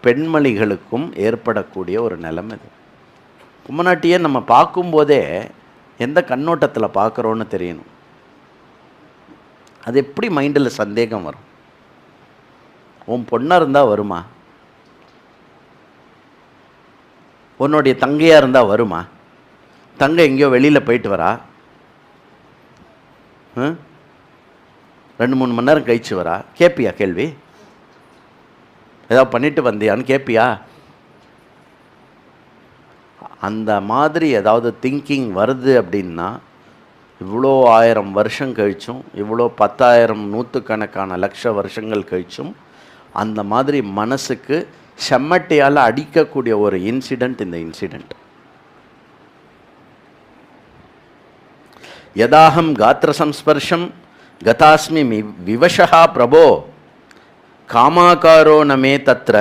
பெண்மணிகளுக்கும் ஏற்படக்கூடிய ஒரு நிலைமை இது. பொம்மநாட்டியை நம்ம பார்க்கும்போதே எந்த கண்ணோட்டத்தில் பார்க்குறோன்னு தெரியணும். அது எப்படி மைண்டில் சந்தேகம் வரும்? உன் பொண்ணாக இருந்தால் வருமா? உன்னுடைய தங்கையாக இருந்தால் வருமா? தங்கை எங்கேயோ வெளியில் போயிட்டு வரா, 2-3 மணி நேரம் கழிச்சு வரா, கேட்பியா கேள்வி? ஏதாவது பண்ணிட்டு வந்தியான்னு கேட்பியா? அந்த மாதிரி ஏதாவது திங்கிங் வருது அப்படின்னா, இவ்வளோ 1000 வருஷம் கழிச்சும், இவ்வளோ 10,000 நூற்றுக்கணக்கான லட்ச வருஷங்கள் கழிச்சும் அந்த மாதிரி மனசுக்கு செம்மட்டையால் அடிக்கக்கூடிய ஒரு இன்சிடெண்ட் இந்த இன்சிடெண்ட். யதாஹம் காத்திர சம்ஸ்பர்ஷம் கதாஸ்மி விவசா பிரபோ காமாகாரோ நமே தத்ர